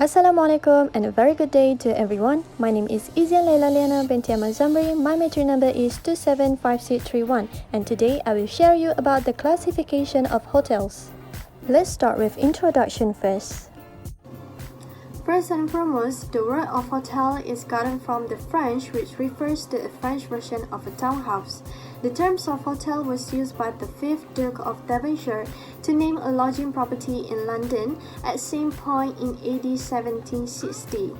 Assalamualaikum and a very good day to everyone. My name is Izian Leila Liana binti Ahmad Zamri. My matric number is 275631 and today I will share you about the classification of hotels. Let's start with introduction first. First and foremost, the word of hotel is gotten from the French, which refers to a French version of a townhouse. The term of hotel was used by the 5th Duke of Devonshire to name a lodging property in London at same point in AD 1760.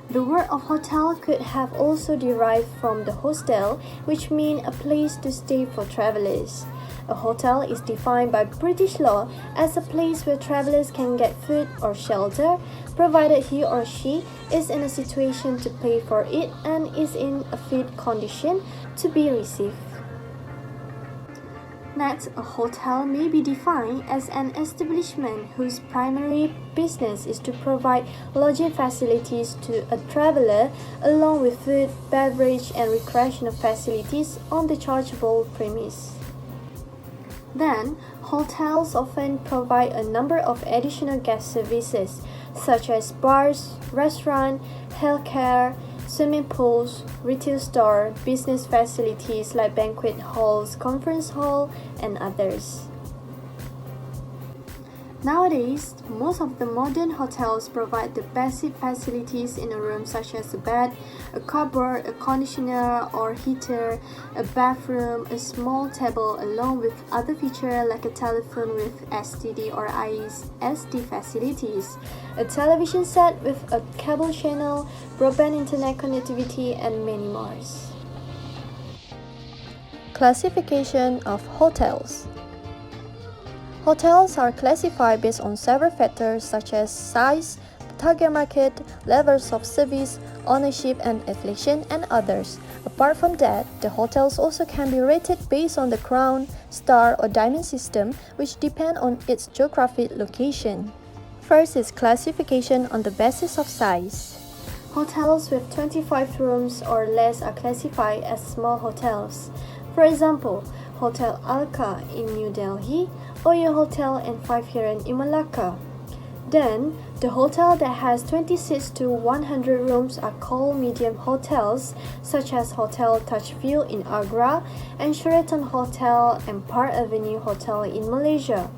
The word of hotel could have also derived from the hostel, which means a place to stay for travelers. A hotel is defined by British law as a place where travelers can get food or shelter, provided he or she is in a situation to pay for it and is in a fit condition to be received. Next, a hotel may be defined as an establishment whose primary business is to provide lodging facilities to a traveler along with food, beverage, and recreational facilities on the chargeable premise. Then, hotels often provide a number of additional guest services, such as bars, restaurants, healthcare, swimming pools, retail store, business facilities like banquet halls, conference hall, and others. Nowadays, most of the modern hotels provide the basic facilities in a room such as a bed, a cupboard, a conditioner or heater, a bathroom, a small table along with other features like a telephone with STD or ISD facilities, a television set with a cable channel, broadband internet connectivity, and many more. Classification of hotels. Hotels are classified based on several factors such as size, target market, levels of service, ownership and affiliation, and others. Apart from that, the hotels also can be rated based on the crown, star, or diamond system, which depend on its geographic location. First is classification on the basis of size. Hotels with 25 rooms or less are classified as small hotels. For example, Hotel Alka in New Delhi, Oyo Hotel and 5 Heron in Malacca. Then, the hotel that has 26 to 100 rooms are called medium hotels, such as Hotel Tajview in Agra and Sheraton Hotel and Park Avenue Hotel in Malaysia.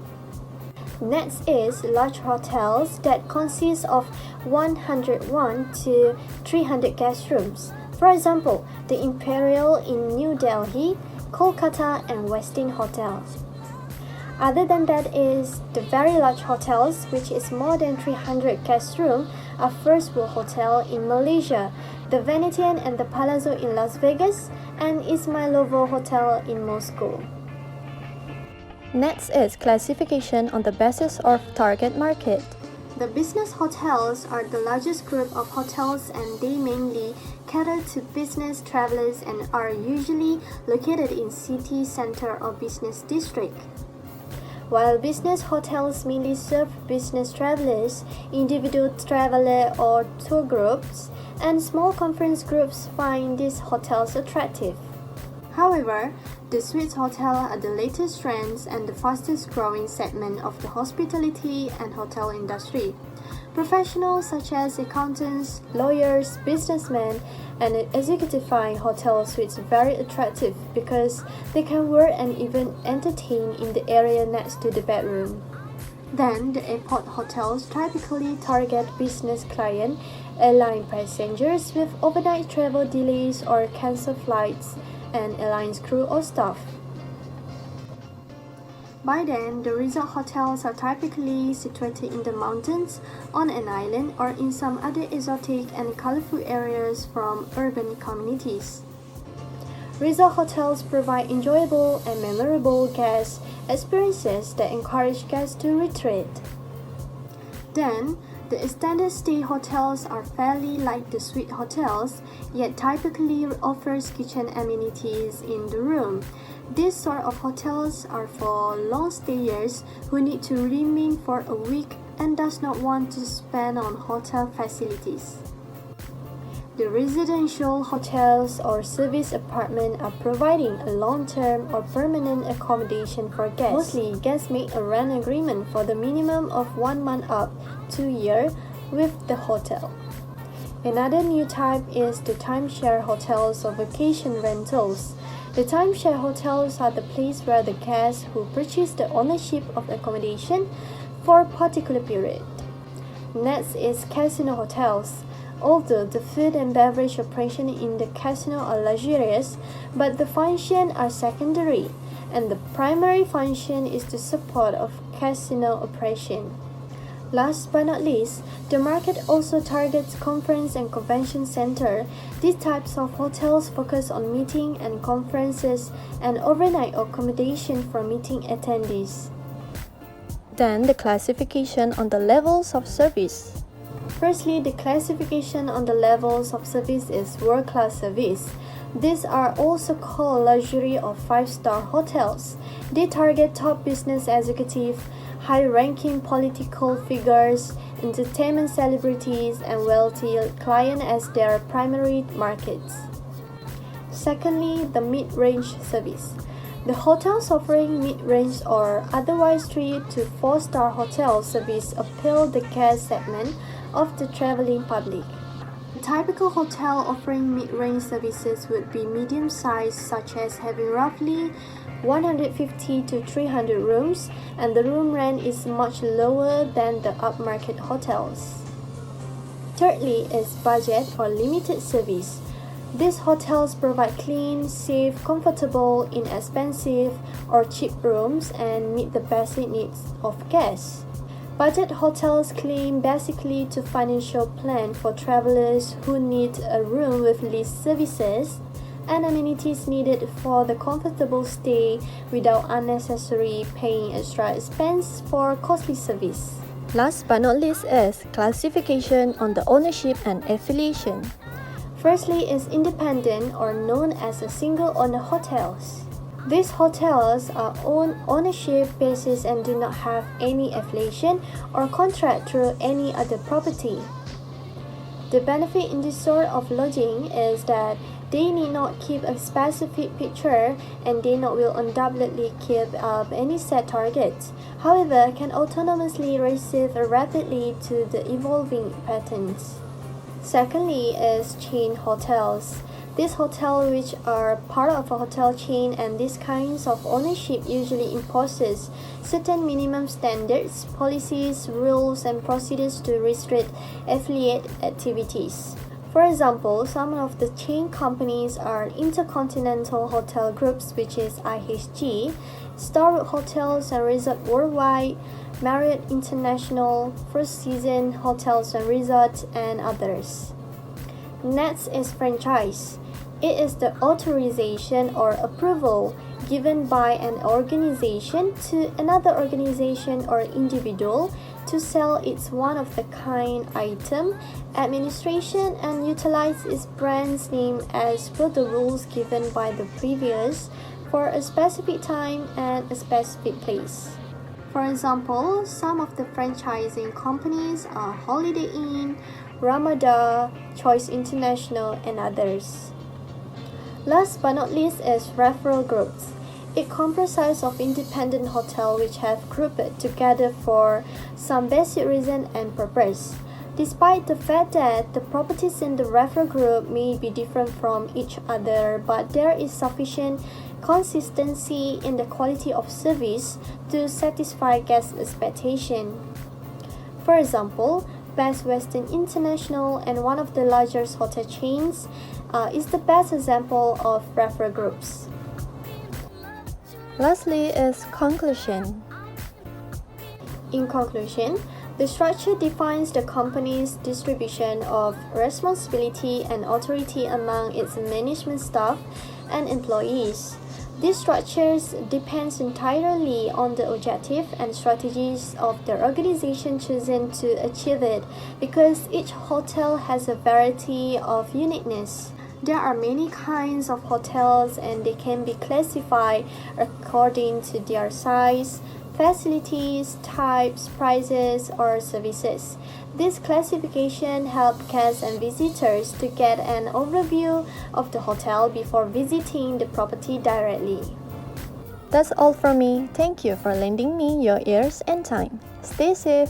Next is large hotels that consist of 101 to 300 guest rooms. For example, the Imperial in New Delhi, Kolkata and Westin Hotel. Other than that is the very large hotels, which is more than 300 guest rooms, are First World Hotel in Malaysia, the Venetian and the Palazzo in Las Vegas, and Ismailovo Hotel in Moscow. Next is classification on the basis of target market. The business hotels are the largest group of hotels and they mainly cater to business travelers and are usually located in city center or business district. While business hotels mainly serve business travelers, individual traveler or tour groups, and small conference groups find these hotels attractive. However, the suites hotel are the latest trends and the fastest growing segment of the hospitality and hotel industry. Professionals such as accountants, lawyers, businessmen, and executives find hotel suites very attractive because they can work and even entertain in the area next to the bedroom. Then, the airport hotels typically target business clients, airline passengers with overnight travel delays or cancelled flights, and airline's crew or staff. By then, the resort hotels are typically situated in the mountains, on an island, or in some other exotic and colorful areas from urban communities. Resort hotels provide enjoyable and memorable guest experiences that encourage guests to retreat. Then, the extended stay hotels are fairly like the suite hotels, yet typically offers kitchen amenities in the room. These sort of hotels are for long stayers who need to remain for a week and does not want to spend on hotel facilities. The residential hotels or service apartments are providing a long-term or permanent accommodation for guests. Mostly, guests make a rent agreement for the minimum of 1 month up to a year, with the hotel. Another new type is the timeshare hotels or vacation rentals. The timeshare hotels are the place where the guests who purchase the ownership of accommodation for a particular period. Next is casino hotels. Although the food and beverage operation in the casino are luxurious, but the functions are secondary, and the primary function is the support of casino operation. Last but not least, the market also targets conference and convention center. These types of hotels focus on meeting and conferences and overnight accommodation for meeting attendees. Then the classification on the levels of service. Firstly, the classification on the levels of service is world-class service. These are also called luxury or 5-star hotels. They target top business executives, high-ranking political figures, entertainment celebrities, and wealthy clients as their primary markets. Secondly, the mid-range service. The hotels offering mid-range or otherwise 3 to 4-star hotel service appeal the guest segment of the traveling public. A typical hotel offering mid-range services would be medium-sized, such as having roughly 150 to 300 rooms, and the room rent is much lower than the upmarket hotels. Thirdly is budget or limited service. These hotels provide clean, safe, comfortable, inexpensive, or cheap rooms and meet the basic needs of guests. Budget hotels claim basically to financial plan for travelers who need a room with least services and amenities needed for the comfortable stay without unnecessary paying extra expense for costly service. Last but not least is classification on the ownership and affiliation. Firstly is independent or known as a single owner hotels. These hotels are on ownership basis and do not have any affiliation or contract through any other property. The benefit in this sort of lodging is that they need not keep a specific picture and they not will undoubtedly keep up any set targets. However, can autonomously receive rapidly to the evolving patterns. Secondly is chain hotels. These hotels which are part of a hotel chain, and these kinds of ownership usually imposes certain minimum standards, policies, rules and procedures to restrict affiliate activities. For example, some of the chain companies are Intercontinental Hotel Groups, which is IHG, Starwood Hotels and Resorts Worldwide, Marriott International, First Season Hotels and Resorts, and others. Next is franchise. It is the authorization or approval given by an organization to another organization or individual to sell its one-of-the-kind item, administration, and utilize its brand's name as per the rules given by the previous for a specific time and a specific place. For example, some of the franchising companies are Holiday Inn, Ramada, Choice International, and others. Last but not least is referral groups. It comprises of independent hotels which have grouped together for some basic reason and purpose. Despite the fact that the properties in the referral group may be different from each other, but there is sufficient consistency in the quality of service to satisfy guest expectation. For example, Best Western International and one of the largest hotel chains is the best example of referral groups. Lastly is conclusion. In conclusion, the structure defines the company's distribution of responsibility and authority among its management staff and employees. These structures depends entirely on the objective and strategies of the organization chosen to achieve it, because each hotel has a variety of uniqueness. There are many kinds of hotels and they can be classified according to their size, facilities, types, prices, or services. This classification helps guests and visitors to get an overview of the hotel before visiting the property directly. That's all from me. Thank you for lending me your ears and time. Stay safe.